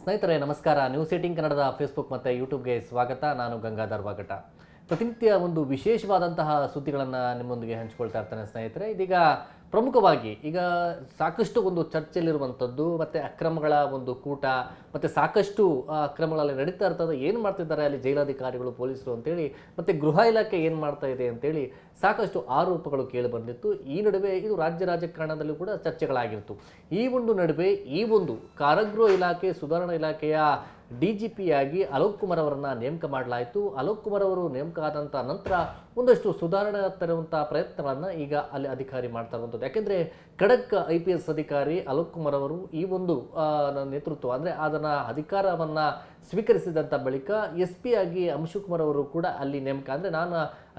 ಸ್ನೇಹಿತರೆ ನಮಸ್ಕಾರ. ನ್ಯೂಸ್ 18 ಕನ್ನಡದ ಫೇಸ್ಬುಕ್ ಮತ್ತು ಯೂಟ್ಯೂಬ್ಗೆ ಸ್ವಾಗತ. ನಾನು ಗಂಗಾಧರ್ ವಾಗಟ. ಪ್ರತಿನಿತ್ಯ ಒಂದು ವಿಶೇಷವಾದಂತಹ ಸುದ್ದಿಗಳನ್ನು ನಿಮ್ಮೊಂದಿಗೆ ಹಂಚಿಕೊಳ್ತಾ ಇರ್ತಾನೆ ಸ್ನೇಹಿತರೆ. ಇದೀಗ ಪ್ರಮುಖವಾಗಿ ಈಗ ಸಾಕಷ್ಟು ಒಂದು ಚರ್ಚೆಯಲ್ಲಿರುವಂಥದ್ದು ಮತ್ತು ಅಕ್ರಮಗಳ ಒಂದು ಕೂಟ ಮತ್ತು ಸಾಕಷ್ಟು ಅಕ್ರಮಗಳಲ್ಲಿ ನಡೀತಾ ಇರ್ತದೆ. ಏನು ಮಾಡ್ತಿದ್ದಾರೆ ಅಲ್ಲಿ ಜೈಲಾಧಿಕಾರಿಗಳು, ಪೊಲೀಸರು ಅಂತೇಳಿ, ಮತ್ತು ಗೃಹ ಇಲಾಖೆ ಏನು ಮಾಡ್ತಾ ಇದೆ ಅಂತೇಳಿ ಸಾಕಷ್ಟು ಆರೋಪಗಳು ಕೇಳಿ ಬಂದಿತ್ತು. ಈ ನಡುವೆ ಇದು ರಾಜ್ಯ ರಾಜಕಾರಣದಲ್ಲೂ ಕೂಡ ಚರ್ಚೆಗಳಾಗಿತ್ತು. ಈ ಒಂದು ನಡುವೆ ಈ ಒಂದು ಕಾರಾಗೃಹ ಇಲಾಖೆ, ಸುಧಾರಣಾ ಇಲಾಖೆಯ DGP ಆಗಿ ಅಲೋಕ್ ಕುಮಾರ್ ಅವರನ್ನು ನೇಮಕ ಮಾಡಲಾಯಿತು. ಅಲೋಕ್ ಕುಮಾರ್ ಅವರು ನೇಮಕ ಆದಂಥ ನಂತರ ಒಂದಷ್ಟು ಸುಧಾರಣೆ ತರುವಂಥ ಪ್ರಯತ್ನಗಳನ್ನು ಈಗ ಅಲ್ಲಿ ಅಧಿಕಾರಿ ಮಾಡ್ತಾ ಇರುವಂಥದ್ದು. ಯಾಕೆಂದರೆ ಖಡಕ್ IPS ಅಧಿಕಾರಿ ಅಲೋಕ್ ಕುಮಾರ್ ಅವರು ಈ ಒಂದು ನೇತೃತ್ವ ಅಂದರೆ ಅದನ್ನು ಅಧಿಕಾರವನ್ನು ಸ್ವೀಕರಿಸಿದಂಥ ಬಳಿಕ SP ಆಗಿ ಅಂಶುಕುಮಾರ್ ಅವರು ಕೂಡ ಅಲ್ಲಿ ನೇಮಕ, ಅಂದರೆ ನಾನು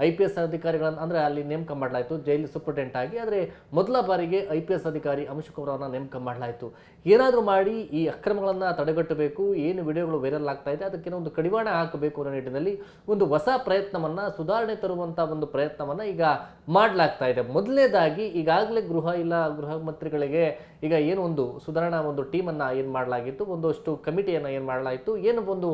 IPS ಅಧಿಕಾರಿಗಳನ್ನು ಅಂದರೆ ಅಲ್ಲಿ ನೇಮಕ ಮಾಡಲಾಯಿತು ಜೈಲು ಸೂಪರ್ಟೆಂಟ್ ಆಗಿ. ಆದರೆ ಮೊದಲ ಬಾರಿಗೆ IPS ಅಧಿಕಾರಿ ಅಂಶುಕುಮಾರ್ ಅವರನ್ನು ನೇಮಕ ಮಾಡಲಾಯಿತು. ಏನಾದರೂ ಮಾಡಿ ಈ ಅಕ್ರಮಗಳನ್ನು ತಡೆಗಟ್ಟಬೇಕು, ಏನು ವಿಡಿಯೋಗಳು ವೈರಲ್ ಆಗ್ತಾ ಇದೆ ಅದಕ್ಕೆ ಒಂದು ಕಡಿವಾಣ ಹಾಕಬೇಕು ಅನ್ನೋ ನಿಟ್ಟಿನಲ್ಲಿ ಒಂದು ಹೊಸ ಪ್ರಯತ್ನವನ್ನು, ಸುಧಾರಣೆ ತರುವಂಥ ಒಂದು ಪ್ರಯತ್ನವನ್ನು ಈಗ ಮಾಡಲಾಗ್ತಾ ಇದೆ. ಮೊದಲನೇದಾಗಿ ಈಗಾಗಲೇ ಗೃಹ ಮಂತ್ರಿಗಳಿಗೆ ಈಗ ಏನು ಒಂದು ಸುಧಾರಣಾ ಒಂದು ಟೀಮನ್ನು ಏನು ಮಾಡಲಾಗಿತ್ತು, ಒಂದಷ್ಟು ಕಮಿಟಿಯನ್ನು ಏನು ಮಾಡಲಾಯಿತು, ಏನು ಒಂದು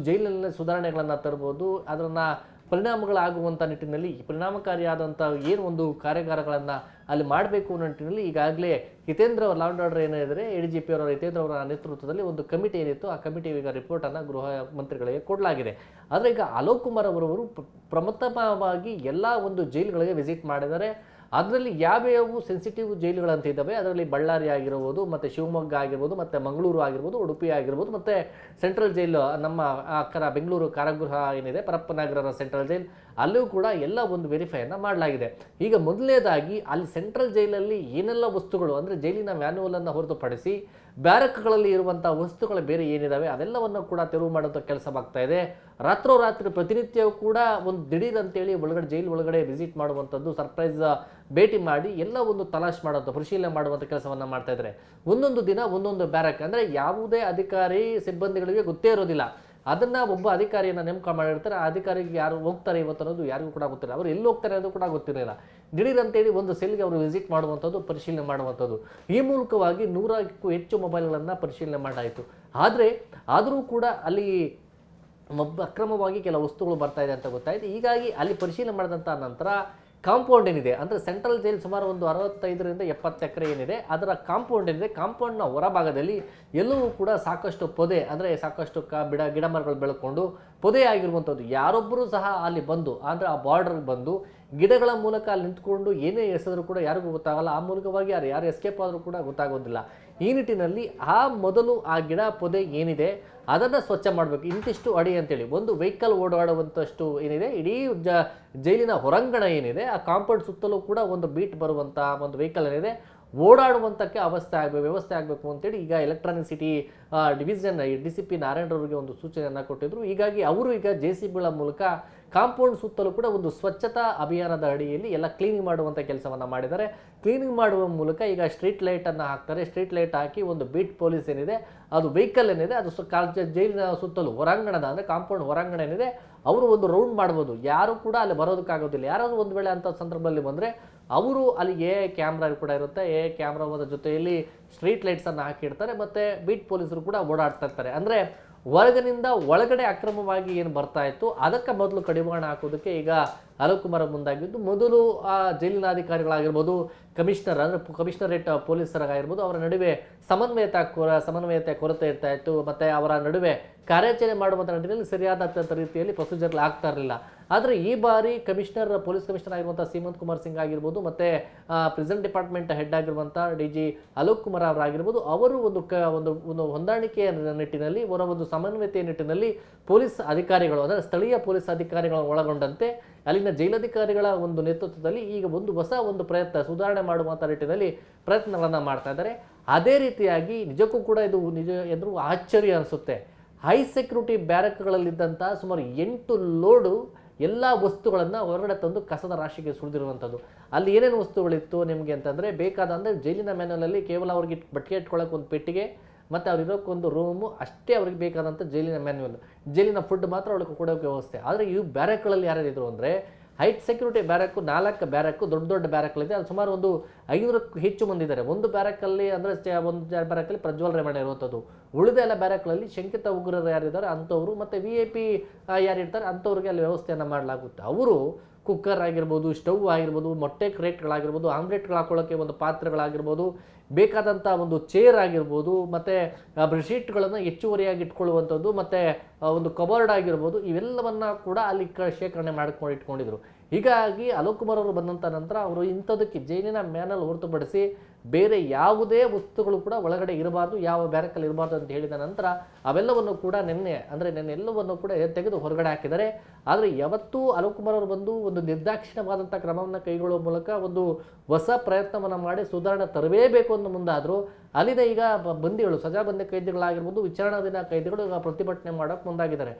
ಜೈಲಿನಲ್ಲಿ ಸುಧಾರಣೆಗಳನ್ನು ತರ್ಬೋದು, ಅದನ್ನು ಪರಿಣಾಮಗಳಾಗುವಂಥ ನಿಟ್ಟಿನಲ್ಲಿ ಪರಿಣಾಮಕಾರಿಯಾದಂಥ ಏನು ಒಂದು ಕಾರ್ಯಾಗಾರಗಳನ್ನು ಅಲ್ಲಿ ಮಾಡಬೇಕು ಅನ್ನೋ ನಿಟ್ಟಿನಲ್ಲಿ ಈಗಾಗಲೇ ಹಿತೇಂದ್ರ ಲಾ ಆ್ಯಂಡ್ ಆರ್ಡರ್ ಏನಿದೆ ADGP ಅವರ ಹಿತೇಂದ್ರ ಅವರ ನೇತೃತ್ವದಲ್ಲಿ ಒಂದು ಕಮಿಟಿ ಏನಿತ್ತು, ಆ ಕಮಿಟಿ ಈಗ ರಿಪೋರ್ಟನ್ನು ಗೃಹ ಮಂತ್ರಿಗಳಿಗೆ ಕೊಡಲಾಗಿದೆ. ಆದರೆ ಈಗ ಅಲೋಕ್ ಕುಮಾರ್ ಅವರವರು ಪ್ರಥಮವಾಗಿ ಎಲ್ಲ ಒಂದು ಜೈಲುಗಳಿಗೆ ವಿಸಿಟ್ ಮಾಡಿದ್ದಾರೆ. ಅದರಲ್ಲಿ ಯಾವ್ಯಾವ ಸೆನ್ಸಿಟಿವ್ ಜೈಲುಗಳಂತ ಇದ್ದಾವೆ, ಅದರಲ್ಲಿ ಬಳ್ಳಾರಿ ಆಗಿರ್ಬೋದು, ಮತ್ತು ಶಿವಮೊಗ್ಗ ಆಗಿರ್ಬೋದು, ಮತ್ತು ಮಂಗಳೂರು ಆಗಿರ್ಬೋದು, ಉಡುಪಿ ಆಗಿರ್ಬೋದು, ಮತ್ತು ಸೆಂಟ್ರಲ್ ಜೈಲು ನಮ್ಮ ಬೆಂಗಳೂರು ಕಾರಾಗೃಹ ಏನಿದೆ ಪರಪ್ಪನಗರ ಸೆಂಟ್ರಲ್ ಜೈಲ್, ಅಲ್ಲೂ ಕೂಡ ಎಲ್ಲ ಒಂದು ವೆರಿಫೈಯನ್ನು ಮಾಡಲಾಗಿದೆ. ಈಗ ಮೊದಲನೇದಾಗಿ ಅಲ್ಲಿ ಸೆಂಟ್ರಲ್ ಜೈಲಲ್ಲಿ ಏನೆಲ್ಲ ವಸ್ತುಗಳು, ಅಂದರೆ ಜೈಲಿನ ಮ್ಯಾನ್ಯುವಲನ್ನು ಹೊರತುಪಡಿಸಿ ಬ್ಯಾರಕ್ಗಳಲ್ಲಿ ಇರುವಂಥ ವಸ್ತುಗಳು ಬೇರೆ ಏನಿದ್ದಾವೆ ಅದೆಲ್ಲವನ್ನು ಕೂಡ ತೆರವು ಮಾಡುವಂಥ ಕೆಲಸವಾಗ್ತಾ ಇದೆ. ರಾತ್ರೋರಾತ್ರಿ ಪ್ರತಿನಿತ್ಯವೂ ಕೂಡ ಒಂದು ದಿಢೀರ್ ಅಂತೇಳಿ ಒಳಗಡೆ ಜೈಲು ಒಳಗಡೆ ವಿಸಿಟ್ ಮಾಡುವಂಥದ್ದು, ಸರ್ಪ್ರೈಸ್ ಭೇಟಿ ಮಾಡಿ ಎಲ್ಲ ಒಂದು ತಲಾಶ್ ಮಾಡುವಂಥ, ಪರಿಶೀಲನೆ ಮಾಡುವಂಥ ಕೆಲಸವನ್ನು ಮಾಡ್ತಾ ಇದ್ದಾರೆ. ಒಂದೊಂದು ದಿನ ಒಂದೊಂದು ಬ್ಯಾರಕ್, ಅಂದರೆ ಯಾವುದೇ ಅಧಿಕಾರಿ ಸಿಬ್ಬಂದಿಗಳಿಗೆ ಗೊತ್ತೇ ಇರೋದಿಲ್ಲ. ಅದನ್ನು ಒಬ್ಬ ಅಧಿಕಾರಿಯನ್ನು ನೇಮಕ ಮಾಡಿರ್ತಾರೆ. ಆ ಅಧಿಕಾರಿಗೆ ಯಾರು ಹೋಗ್ತಾರೆ ಇವತ್ತು ಅನ್ನೋದು ಯಾರಿಗೂ ಕೂಡ ಗೊತ್ತಿಲ್ಲ, ಅವರು ಎಲ್ಲಿ ಹೋಗ್ತಾರೆ ಅನ್ನೋದು ಕೂಡ ಗೊತ್ತಿರಲಿಲ್ಲ. ದಿಢೀರ್ ಅಂತೇಳಿ ಒಂದು ಸೆಲ್ಗೆ ಅವರು ವಿಸಿಟ್ ಮಾಡುವಂಥದ್ದು, ಪರಿಶೀಲನೆ ಮಾಡುವಂಥದ್ದು. ಈ ಮೂಲಕವಾಗಿ 100ಕ್ಕೂ ಹೆಚ್ಚು ಮೊಬೈಲ್ಗಳನ್ನು ಪರಿಶೀಲನೆ ಮಾಡಾಯಿತು. ಆದರೂ ಕೂಡ ಅಲ್ಲಿ ಅಕ್ರಮವಾಗಿ ಕೆಲ ವಸ್ತುಗಳು ಬರ್ತಾ ಇದೆ ಅಂತ ಗೊತ್ತಾಯಿತು. ಹೀಗಾಗಿ ಅಲ್ಲಿ ಪರಿಶೀಲನೆ ಮಾಡಿದಂಥ ನಂತರ ಕಾಂಪೌಂಡ್ ಏನಿದೆ, ಅಂದರೆ ಸೆಂಟ್ರಲ್ ಜೈಲ್ ಸುಮಾರು ಒಂದು 65ರಿಂದ 70 ಎಕರೆ ಏನಿದೆ, ಅದರ ಕಾಂಪೌಂಡ್ ಏನಿದೆ, ಕಾಂಪೌಂಡ್ನ ಹೊರಭಾಗದಲ್ಲಿ ಎಲ್ಲವೂ ಕೂಡ ಸಾಕಷ್ಟು ಪೊದೆ, ಅಂದರೆ ಸಾಕಷ್ಟು ಗಿಡ ಮರಗಳು ಬೆಳ್ಕೊಂಡು ಪೊದೆ ಆಗಿರುವಂಥದ್ದು. ಯಾರೊಬ್ಬರೂ ಸಹ ಅಲ್ಲಿ ಬಂದು, ಅಂದರೆ ಆ ಬಾರ್ಡರ್ಗೆ ಬಂದು ಗಿಡಗಳ ಮೂಲಕ ಅಲ್ಲಿ ನಿಂತ್ಕೊಂಡು ಏನೇ ಎಸೆದರೂ ಕೂಡ ಯಾರಿಗೂ ಗೊತ್ತಾಗಲ್ಲ. ಆ ಮೂಲಕವಾಗಿ ಯಾರು ಎಸ್ಕೇಪ್ ಆದರೂ ಕೂಡ ಗೊತ್ತಾಗೋದಿಲ್ಲ. ಈ ನಿಟ್ಟಿನಲ್ಲಿ ಮೊದಲು ಆ ಗಿಡ ಪೊದೆ ಏನಿದೆ ಅದನ್ನು ಸ್ವಚ್ಛ ಮಾಡಬೇಕು. ಇಂತಿಷ್ಟು ಅಡಿ ಅಂತೇಳಿ ಒಂದು ವೆಹಿಕಲ್ ಓಡಾಡುವಂಥಷ್ಟು ಏನಿದೆ, ಇಡೀ ಜೈಲಿನ ಹೊರಾಂಗಣ ಏನಿದೆ, ಆ ಕಾಂಪೌಂಡ್ ಸುತ್ತಲೂ ಕೂಡ ಒಂದು ಬೀಟ್ ಬರುವಂಥ ಒಂದು ವೆಹಿಕಲ್ ಏನಿದೆ ಓಡಾಡುವಂಥಕ್ಕೆ ವ್ಯವಸ್ಥೆ ಆಗಬೇಕು ಅಂತೇಳಿ ಈಗ ಎಲೆಕ್ಟ್ರಾನಿಕ್ ಸಿಟಿ ಡಿವಿಷನ್ DCP ನಾರಾಯಣರವರಿಗೆ ಒಂದು ಸೂಚನೆಯನ್ನು ಕೊಟ್ಟಿದ್ರು. ಹೀಗಾಗಿ ಅವರು ಈಗ JCBಗಳ ಮೂಲಕ ಕಾಂಪೌಂಡ್ ಸುತ್ತಲೂ ಕೂಡ ಒಂದು ಸ್ವಚ್ಛತಾ ಅಭಿಯಾನದ ಅಡಿಯಲ್ಲಿ ಎಲ್ಲ ಕ್ಲೀನಿಂಗ್ ಮಾಡುವಂಥ ಕೆಲಸವನ್ನು ಮಾಡಿದ್ದಾರೆ. ಕ್ಲೀನಿಂಗ್ ಮಾಡುವ ಮೂಲಕ ಈಗ ಸ್ಟ್ರೀಟ್ ಲೈಟನ್ನು ಹಾಕ್ತಾರೆ. ಸ್ಟ್ರೀಟ್ ಲೈಟ್ ಹಾಕಿ ಒಂದು ಬೀಟ್ ಪೊಲೀಸ್ ಏನಿದೆ, ಅದು ವೆಹಿಕಲ್ ಏನಿದೆ, ಅದು ಜೈಲಿನ ಸುತ್ತಲೂ ಹೊರಾಂಗಣದ, ಅಂದರೆ ಕಾಂಪೌಂಡ್ ಹೊರಾಂಗಣ ಏನಿದೆ, ಅವರು ಒಂದು ರೌಂಡ್ ಮಾಡ್ಬೋದು. ಯಾರು ಕೂಡ ಅಲ್ಲಿ ಬರೋದಕ್ಕಾಗೋದಿಲ್ಲ. ಯಾರಾದರೂ ಒಂದು ವೇಳೆ ಅಂಥ ಸಂದರ್ಭದಲ್ಲಿ ಬಂದರೆ ಅವರು ಅಲ್ಲಿ ಕ್ಯಾಮ್ರಾ ಕೂಡ ಇರುತ್ತೆ. ಕ್ಯಾಮ್ರಾದ ಜೊತೆಯಲ್ಲಿ ಸ್ಟ್ರೀಟ್ ಲೈಟ್ಸನ್ನು ಹಾಕಿಡ್ತಾರೆ, ಮತ್ತು ಬೀಟ್ ಪೊಲೀಸರು ಕೂಡ ಓಡಾಡ್ತಾ ಇರ್ತಾರೆ. ಅಂದರೆ ಹೊರಗಿನಿಂದ ಒಳಗಡೆ ಅಕ್ರಮವಾಗಿ ಏನು ಬರ್ತಾ ಇತ್ತು ಅದಕ್ಕೆ ಮೊದಲು ಕಡಿವಾಣ ಹಾಕೋದಕ್ಕೆ ಈಗ ಅಲೋಕ್ ಕುಮಾರ್ ಮುಂದಾಗಿದ್ದು, ಮೊದಲು ಆ ಜೈಲಿನ ಅಧಿಕಾರಿಗಳಾಗಿರ್ಬೋದು, ಕಮಿಷನರ್ ಅಂದರೆ ಕಮಿಷನರೇಟ್ ಪೊಲೀಸರಾಗಿರ್ಬೋದು, ಅವರ ನಡುವೆ ಸಮನ್ವಯತೆ ಕೊರತೆ ಇರ್ತಾ ಇತ್ತು. ಮತ್ತು ಅವರ ನಡುವೆ ಕಾರ್ಯಾಚರಣೆ ಮಾಡುವಂಥ ನಿಟ್ಟಿನಲ್ಲಿ ಸರಿಯಾದ ರೀತಿಯಲ್ಲಿ ಪ್ರೊಸೀಜರ್ ಆಗ್ತಾ ಇರಲಿಲ್ಲ. ಆದರೆ ಈ ಬಾರಿ ಪೊಲೀಸ್ ಕಮಿಷನರ್ ಆಗಿರುವಂಥ ಸೀಮಂತ್ ಕುಮಾರ್ ಸಿಂಗ್ ಆಗಿರ್ಬೋದು, ಮತ್ತು ಪ್ರಿಸನ್ ಡಿಪಾರ್ಟ್ಮೆಂಟ್ ಹೆಡ್ ಆಗಿರುವಂಥ DG ಅಲೋಕ್ ಕುಮಾರ್ ಅವರಾಗಿರ್ಬೋದು, ಅವರು ಒಂದು ಹೊಂದಾಣಿಕೆಯ ನಿಟ್ಟಿನಲ್ಲಿ, ಅವರ ಒಂದು ಸಮನ್ವಯತೆಯ ನಿಟ್ಟಿನಲ್ಲಿ ಪೊಲೀಸ್ ಅಧಿಕಾರಿಗಳು, ಅಂದರೆ ಸ್ಥಳೀಯ ಪೊಲೀಸ್ ಅಧಿಕಾರಿಗಳನ್ನು ಒಳಗೊಂಡಂತೆ ಅಲ್ಲಿನ ಜೈಲಧಿಕಾರಿಗಳ ಒಂದು ನೇತೃತ್ವದಲ್ಲಿ ಈಗ ಒಂದು ಹೊಸ ಒಂದು ಪ್ರಯತ್ನ, ಸುಧಾರಣೆ ಮಾಡುವಂಥ ನಿಟ್ಟಿನಲ್ಲಿ ಪ್ರಯತ್ನಗಳನ್ನು ಮಾಡ್ತಾ ಇದ್ದಾರೆ. ಅದೇ ರೀತಿಯಾಗಿ ನಿಜಕ್ಕೂ ಕೂಡ ಇದು ಎದುರು ಆಶ್ಚರ್ಯ ಅನಿಸುತ್ತೆ. ಹೈ ಸೆಕ್ಯೂರಿಟಿ ಬ್ಯಾರಕ್ಗಳಲ್ಲಿದ್ದಂಥ ಸುಮಾರು 8 ಲೋಡು ಎಲ್ಲ ವಸ್ತುಗಳನ್ನು ಹೊರಗಡೆ ತಂದು ಕಸದ ರಾಶಿಗೆ ಸುಳಿದಿರುವಂಥದ್ದು. ಅಲ್ಲಿ ಏನೇನು ವಸ್ತುಗಳಿತ್ತು ನಿಮಗೆ ಅಂತಂದರೆ, ಅಂದರೆ ಜೈಲಿನ ಮ್ಯಾನ್ಯುವಲಲ್ಲಿ ಕೇವಲ ಅವ್ರಿಗೆ ಬಟ್ಟೆ ಇಟ್ಕೊಳ್ಳೋಕೆ ಒಂದು ಪೆಟ್ಟಿಗೆ, ಮತ್ತು ಅವ್ರಿರೋಕ್ಕೊಂದು ರೂಮು ಅಷ್ಟೇ ಅವ್ರಿಗೆ ಬೇಕಾದಂಥ ಜೈಲಿನ ಮ್ಯಾನ್ಯುವಲ್, ಜೈಲಿನ ಫುಡ್ ಮಾತ್ರ ಅವ್ರಿಗೆ ಕೊಡೋಕ್ಕೆ ವ್ಯವಸ್ಥೆ. ಆದರೆ ಈ ಬ್ಯಾರಕ್ಗಳಲ್ಲಿ ಯಾರ್ಯಾರಿದ್ರು ಅಂದರೆ, ಹೈಟ್ ಸೆಕ್ಯೂರಿಟಿ ಬ್ಯಾರಕ್ಕು 4 ಬ್ಯಾರಕ್ಕು ದೊಡ್ಡ ಬ್ಯಾರಕ್ಗಳಿದೆ. ಅದು ಸುಮಾರು ಒಂದು 500ಕ್ಕೂ ಹೆಚ್ಚು ಮಂದಿ ಇದ್ದಾರೆ. ಒಂದು ಬ್ಯಾರಕಲ್ಲಿ ಅಂದರೆ ಒಂದು ಬ್ಯಾರಕಲ್ಲಿ ಪ್ರಜ್ವಲ್ ರೇವಣ್ಣ ಇರುವಂಥದ್ದು, ಉಳಿದ ಎಲ್ಲ ಬ್ಯಾರಕ್ಗಳಲ್ಲಿ ಶಂಕಿತ ಉಗ್ರರು ಯಾರಿದ್ದಾರೆ ಅಂಥವ್ರು ಮತ್ತು VIP ಯಾರಿರ್ತಾರೆ ಅಂಥವ್ರಿಗೆ ಅಲ್ಲಿ ವ್ಯವಸ್ಥೆಯನ್ನು ಮಾಡಲಾಗುತ್ತೆ. ಅವರು ಕುಕ್ಕರ್ ಆಗಿರ್ಬೋದು, ಸ್ಟವ್ ಆಗಿರ್ಬೋದು, ಮೊಟ್ಟೆ ಕ್ರೇಟ್ಗಳಾಗಿರ್ಬೋದು, ಆಮ್ಲೆಟ್ಗಳು ಹಾಕೊಳ್ಳೋಕ್ಕೆ ಒಂದು ಪಾತ್ರೆಗಳಾಗಿರ್ಬೋದು, ಬೇಕಾದಂಥ ಒಂದು ಚೇರ್ ಆಗಿರ್ಬೋದು, ಮತ್ತು ಬೆಡ್ಶೀಟ್ಗಳನ್ನು ಹೆಚ್ಚುವರಿಯಾಗಿ ಇಟ್ಕೊಳ್ಳುವಂಥದ್ದು, ಮತ್ತು ಒಂದು ಕಬೋರ್ಡ್ ಆಗಿರ್ಬೋದು, ಇವೆಲ್ಲವನ್ನು ಕೂಡ ಅಲ್ಲಿ ಶೇಖರಣೆ ಮಾಡ್ಕೊಂಡು ಇಟ್ಕೊಂಡಿದ್ರು. ಹೀಗಾಗಿ ಅಲೋಕ್ ಕುಮಾರ್ ಅವರು ಬಂದಂಥ ನಂತರ ಅವರು ಇಂಥದಕ್ಕೆ ಜೈಲಿನ ಮ್ಯಾನಲ್ಲಿ ಹೊರತುಪಡಿಸಿ ಬೇರೆ ಯಾವುದೇ ವಸ್ತುಗಳು ಕೂಡ ಒಳಗಡೆ ಇರಬಾರ್ದು, ಯಾವ ಬ್ಯಾರಕಲ್ಲಿ ಇರಬಾರ್ದು ಅಂತ ಹೇಳಿದ ನಂತರ ಅವೆಲ್ಲವನ್ನು ಕೂಡ ನಿನ್ನೆ ಎಲ್ಲವನ್ನು ಕೂಡ ತೆಗೆದು ಹೊರಗಡೆ ಹಾಕಿದ್ದಾರೆ. ಆದರೆ ಯಾವತ್ತೂ ಅಲೋಕ್ ಕುಮಾರ್ ಅವರು ಬಂದು ಒಂದು ನಿರ್ದಾಕ್ಷಿಣ್ಯವಾದಂಥ ಕ್ರಮವನ್ನು ಕೈಗೊಳ್ಳುವ ಮೂಲಕ ಒಂದು ಹೊಸ ಪ್ರಯತ್ನವನ್ನು ಮಾಡಿ ಸುಧಾರಣೆ ತರಬೇಕು ಅಂತ ಮುಂದಾದರೂ ಅಲ್ಲಿನ ಈಗ ಬಂದಿಗಳು ಸಜಾಬಂದಿ ಕೈದಿಗಳಾಗಿರ್ಬೋದು, ವಿಚಾರಣಾಧೀನ ಕೈದಿಗಳು ಈಗ ಪ್ರತಿಭಟನೆ ಮಾಡೋಕ್ಕೆ ಮುಂದಾಗಿದ್ದಾರೆ.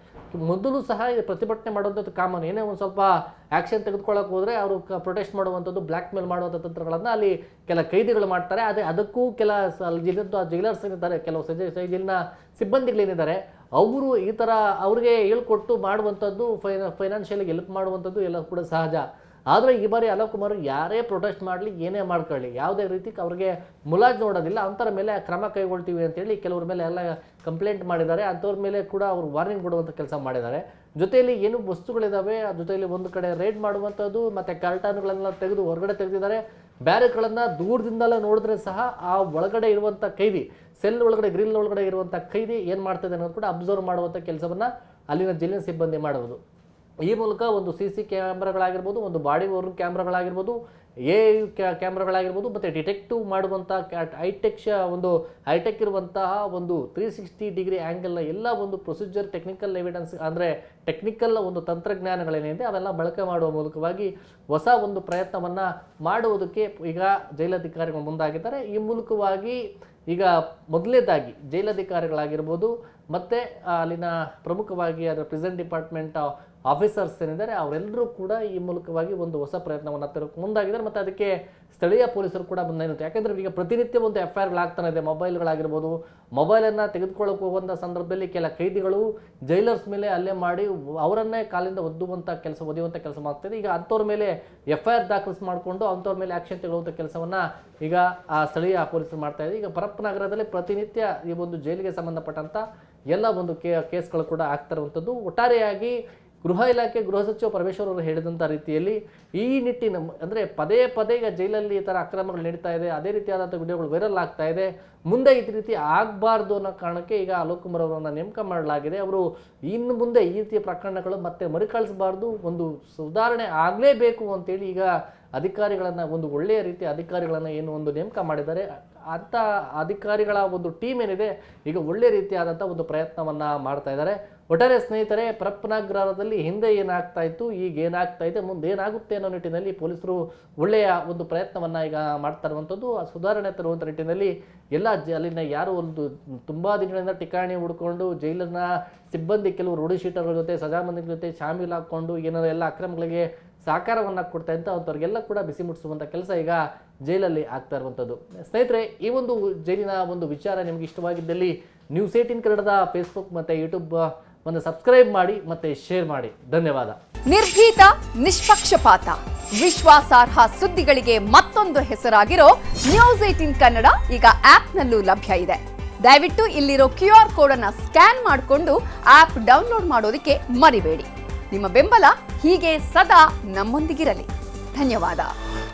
ಮೊದಲು ಸಹ ಪ್ರತಿಭಟನೆ ಮಾಡೋಂಥದ್ದು ಕಾಮನ್, ಏನೇ ಒಂದು ಸ್ವಲ್ಪ ಆ್ಯಕ್ಷನ್ ತೆಗೆದುಕೊಳ್ಳೋಕೆ ಹೋದರೆ ಅವರು ಪ್ರೊಟೆಸ್ಟ್ ಮಾಡುವಂಥದ್ದು, ಬ್ಲ್ಯಾಕ್ ಮೇಲ್ ಮಾಡುವಂಥ ತಂತ್ರಗಳನ್ನು ಅಲ್ಲಿ ಕೆಲ ಕೈದಿಗಳು ಮಾಡ್ತಾರೆ. ಅದೇ ಅದಕ್ಕೂ ಕೆಲ ಜೈಲರ್ಸ್ ಏನಿದ್ದಾರೆ, ಕೆಲವು ಜೈಲಿನ ಸಿಬ್ಬಂದಿಗಳೇನಿದ್ದಾರೆ ಅವರು ಈ ಥರ ಅವ್ರಿಗೆ ಹೇಳ್ಕೊಟ್ಟು ಮಾಡುವಂಥದ್ದು, ಫೈನಾನ್ಷಿಯಲಿ ಹೆಲ್ಪ್ ಮಾಡುವಂಥದ್ದು ಎಲ್ಲ ಕೂಡ ಸಹಜ. ಆದರೆ ಈ ಬಾರಿ ಅಲೋಕ್ ಕುಮಾರ್ ಯಾರೇ ಪ್ರೊಟೆಸ್ಟ್ ಮಾಡಲಿ, ಏನೇ ಮಾಡ್ಕೊಳ್ಳಿ, ಯಾವುದೇ ರೀತಿಗೆ ಅವ್ರಿಗೆ ಮುಲಾಜ್ ನೋಡೋದಿಲ್ಲ, ಅಂಥವ್ರ ಮೇಲೆ ಕ್ರಮ ಕೈಗೊಳ್ತೀವಿ ಅಂತೇಳಿ ಕೆಲವ್ರ ಮೇಲೆ ಎಲ್ಲ ಕಂಪ್ಲೇಂಟ್ ಮಾಡಿದ್ದಾರೆ. ಅಂಥವ್ರ ಮೇಲೆ ಕೂಡ ಅವರು ವಾರ್ನಿಂಗ್ ಕೊಡುವಂಥ ಕೆಲಸ ಮಾಡಿದ್ದಾರೆ. ಜೊತೆಯಲ್ಲಿ ಏನು ವಸ್ತುಗಳಿದ್ದಾವೆ ಆ ಜೊತೆಯಲ್ಲಿ ಒಂದು ಕಡೆ ರೇಡ್ ಮಾಡುವಂಥದ್ದು, ಮತ್ತು ಕಾರ್ಟನ್ಗಳನ್ನೆಲ್ಲ ತೆಗೆದು ಹೊರಗಡೆ ತೆಗೆದಿದ್ದಾರೆ. ಬ್ಯಾರಕ್ಗಳನ್ನು ದೂರದಿಂದಲೇ ನೋಡಿದ್ರೆ ಸಹ ಆ ಒಳಗಡೆ ಇರುವಂಥ ಕೈದಿ, ಸೆಲ್ ಒಳಗಡೆ ಗ್ರಿಲ್ ಒಳಗಡೆ ಇರುವಂಥ ಕೈದಿ ಏನು ಮಾಡ್ತಿದೆ ಅನ್ನೋದು ಕೂಡ ಅಬ್ಸರ್ವ್ ಮಾಡುವಂಥ ಕೆಲಸವನ್ನು ಅಲ್ಲಿನ ಜೈಲಿನ ಸಿಬ್ಬಂದಿ ಮಾಡುವುದು. ಈ ಮೂಲಕ ಒಂದು CC ಕ್ಯಾಮ್ರಾಗಳಾಗಿರ್ಬೋದು, ಒಂದು ಬಾಡಿ ವರ್ನ್ ಕ್ಯಾಮ್ರಾಗಳಾಗಿರ್ಬೋದು, AI ಕ್ಯಾಮ್ರಾಗಳಾಗಿರ್ಬೋದು, ಮತ್ತು ಡಿಟೆಕ್ಟಿವ್ ಮಾಡುವಂಥ ಹೈಟೆಕ್ ಇರುವಂತಹ ಒಂದು 360 ಡಿಗ್ರಿ ಆ್ಯಂಗಲ್ನ ಎಲ್ಲ ಒಂದು ಪ್ರೊಸೀಜರ್, ಟೆಕ್ನಿಕಲ್ ಎವಿಡೆನ್ಸ್ ಅಂದರೆ ಟೆಕ್ನಿಕಲ್ ಒಂದು ತಂತ್ರಜ್ಞಾನಗಳೇನಿದೆ ಅವೆಲ್ಲ ಬಳಕೆ ಮಾಡುವ ಮೂಲಕವಾಗಿ ಹೊಸ ಒಂದು ಪ್ರಯತ್ನವನ್ನು ಮಾಡುವುದಕ್ಕೆ ಈಗ ಜೈಲಧಿಕಾರಿಗಳು ಮುಂದಾಗಿದ್ದಾರೆ. ಈ ಮೂಲಕವಾಗಿ ಈಗ ಮೊದಲನೇದಾಗಿ ಜೈಲಧಿಕಾರಿಗಳಾಗಿರ್ಬೋದು ಮತ್ತು ಅಲ್ಲಿನ ಪ್ರಮುಖವಾಗಿ ಅದರ ಪ್ರಿಸನ್ ಡಿಪಾರ್ಟ್ಮೆಂಟ್ ಆಫೀಸರ್ಸ್ ಏನಿದ್ದಾರೆ ಅವರೆಲ್ಲರೂ ಕೂಡ ಈ ಮೂಲಕವಾಗಿ ಒಂದು ಹೊಸ ಪ್ರಯತ್ನವನ್ನು ತರೋಕ್ಕೆ ಮುಂದಾಗಿದ್ದಾರೆ. ಮತ್ತು ಅದಕ್ಕೆ ಸ್ಥಳೀಯ ಪೊಲೀಸರು ಕೂಡ ಮುಂದಾಗಿರುತ್ತೆ. ಯಾಕೆಂದರೆ ಈಗ ಪ್ರತಿನಿತ್ಯ ಒಂದು FIRಗಳಾಗ್ತಾನೆ ಇದೆ. ಮೊಬೈಲ್ಗಳಾಗಿರ್ಬೋದು, ಮೊಬೈಲನ್ನು ತೆಗೆದುಕೊಳ್ಳೋಕೆ ಹೋಗುವಂಥ ಸಂದರ್ಭದಲ್ಲಿ ಕೆಲ ಕೈದಿಗಳು ಜೈಲರ್ಸ್ ಮೇಲೆ ಹಲ್ಲೆ ಮಾಡಿ ಅವರನ್ನೇ ಕಾಲಿಂದ ಒದ್ದುವಂಥ ಒದೆಯುವಂಥ ಕೆಲಸ ಮಾಡ್ತಾಯಿದೆ. ಈಗ ಅಂಥವ್ರ ಮೇಲೆ FIR ದಾಖಲಿಸಿ ಮಾಡಿಕೊಂಡು ಅಂಥವ್ರ ಮೇಲೆ ಆ್ಯಕ್ಷನ್ ತೆಗೊಳ್ಳುವಂಥ ಕೆಲಸವನ್ನು ಈಗ ಆ ಸ್ಥಳೀಯ ಪೊಲೀಸರು ಮಾಡ್ತಾಯಿದೆ. ಈಗ ಪರಪ್ಪನಗರದಲ್ಲಿ ಪ್ರತಿನಿತ್ಯ ಈ ಒಂದು ಜೈಲಿಗೆ ಸಂಬಂಧಪಟ್ಟಂಥ ಎಲ್ಲ ಒಂದು ಕೇಸ್ಗಳು ಕೂಡ ಆಗ್ತಾ ಇರುವಂಥದ್ದು. ಒಟ್ಟಾರೆಯಾಗಿ ಗೃಹ ಇಲಾಖೆ ಗೃಹ ಸಚಿವ ಪರಮೇಶ್ವರ್ ಅವರು ಹೇಳಿದಂಥ ರೀತಿಯಲ್ಲಿ ಈ ನಿಟ್ಟಿನ ಅಂದರೆ ಪದೇ ಈಗ ಜೈಲಲ್ಲಿ ಈ ಥರ ಅಕ್ರಮಗಳು ನಡೀತಾ ಇದೆ, ಅದೇ ರೀತಿಯಾದಂಥ ವಿಡಿಯೋಗಳು ವೈರಲ್ ಆಗ್ತಾ ಇದೆ. ಮುಂದೆ ಈ ರೀತಿ ಆಗಬಾರ್ದು ಅನ್ನೋ ಕಾರಣಕ್ಕೆ ಈಗ ಅಲೋಕ್ ಕುಮಾರ್ ಅವರನ್ನು ನೇಮಕ ಮಾಡಲಾಗಿದೆ. ಅವರು ಇನ್ನು ಮುಂದೆ ಈ ರೀತಿಯ ಪ್ರಕರಣಗಳು ಮತ್ತೆ ಮರುಕಳಿಸಬಾರ್ದು, ಒಂದು ಸುಧಾರಣೆ ಆಗಲೇಬೇಕು ಅಂತೇಳಿ ಈಗ ಅಧಿಕಾರಿಗಳನ್ನು, ಒಂದು ಒಳ್ಳೆಯ ರೀತಿಯ ಅಧಿಕಾರಿಗಳನ್ನು ಏನು ಒಂದು ನೇಮಕ ಮಾಡಿದ್ದಾರೆ, ಅಂಥ ಅಧಿಕಾರಿಗಳ ಒಂದು ಟೀಮ್ ಏನಿದೆ ಈಗ ಒಳ್ಳೆಯ ರೀತಿಯಾದಂಥ ಒಂದು ಪ್ರಯತ್ನವನ್ನು ಮಾಡ್ತಾ ಇದ್ದಾರೆ. ಒಟ್ಟಾರೆ ಸ್ನೇಹಿತರೆ, ಪರಪ್ಪನಗರದಲ್ಲಿ ಹಿಂದೆ ಏನಾಗ್ತಾ ಇತ್ತು, ಈಗ ಏನಾಗ್ತಾ ಇದೆ, ಮುಂದೆ ಏನಾಗುತ್ತೆ ಅನ್ನೋ ನಿಟ್ಟಿನಲ್ಲಿ ಪೊಲೀಸರು ಒಳ್ಳೆಯ ಒಂದು ಪ್ರಯತ್ನವನ್ನು ಈಗ ಮಾಡ್ತಾ ಇರುವಂಥದ್ದು. ಸುಧಾರಣೆ ತರುವಂಥ ನಿಟ್ಟಿನಲ್ಲಿ ಎಲ್ಲ ಅಲ್ಲಿನ ಯಾರು ಒಂದು ತುಂಬ ದಿನಗಳಿಂದ ಠಿಕಾಣಿ ಹುಡ್ಕೊಂಡು ಜೈಲಿನ ಸಿಬ್ಬಂದಿ ಕೆಲವು ರೂಢಿ ಶೀಟರ್ಗಳ ಜೊತೆ ಸಜಾಬಂದಿಗಳ ಜೊತೆ ಶಾಮೀಲ್ ಹಾಕ್ಕೊಂಡು ಏನಾದ್ರು ಎಲ್ಲ ಅಕ್ರಮಗಳಿಗೆ ಸಹಕಾರವನ್ನು ಕೊಡ್ತಾ ಇದ್ದ ಅಂಥವ್ರಿಗೆಲ್ಲ ಕೂಡ ಬಿಸಿ ಮುಟ್ಟಿಸುವಂಥ ಕೆಲಸ ಈಗ ಜೈಲಲ್ಲಿ ಆಗ್ತಾ ಇರುವಂಥದ್ದು. ಸ್ನೇಹಿತರೆ, ಈ ಒಂದು ಜೈಲಿನ ಒಂದು ವಿಚಾರ ನಿಮಗೆ ಇಷ್ಟವಾಗಿದ್ದಲ್ಲಿ News18 ಕನ್ನಡದ ಫೇಸ್ಬುಕ್ ಮತ್ತು ಯೂಟ್ಯೂಬ್ ಒಂದು ಸಬ್ಸ್ಕ್ರೈಬ್ ಮಾಡಿ ಮತ್ತು ಶೇರ್ ಮಾಡಿ. ಧನ್ಯವಾದ. ನಿರ್ಭೀತ, ನಿಷ್ಪಕ್ಷಪಾತ, ವಿಶ್ವಾಸಾರ್ಹ ಸುದ್ದಿಗಳಿಗೆ ಮತ್ತೊಂದು ಹೆಸರಾಗಿರೋ News18 ಕನ್ನಡ ಈಗ ಆಪ್ನಲ್ಲೂ ಲಭ್ಯ ಇದೆ. ದಯವಿಟ್ಟು ಇಲ್ಲಿರೋ QR ಕೋಡ್ ಅನ್ನು ಸ್ಕ್ಯಾನ್ ಮಾಡಿಕೊಂಡು ಆಪ್ ಡೌನ್ಲೋಡ್ ಮಾಡೋದಕ್ಕೆ ಮರಿಬೇಡಿ. ನಿಮ್ಮ ಬೆಂಬಲ ಹೀಗೆ ಸದಾ ನಮ್ಮೊಂದಿಗಿರಲಿ. ಧನ್ಯವಾದ.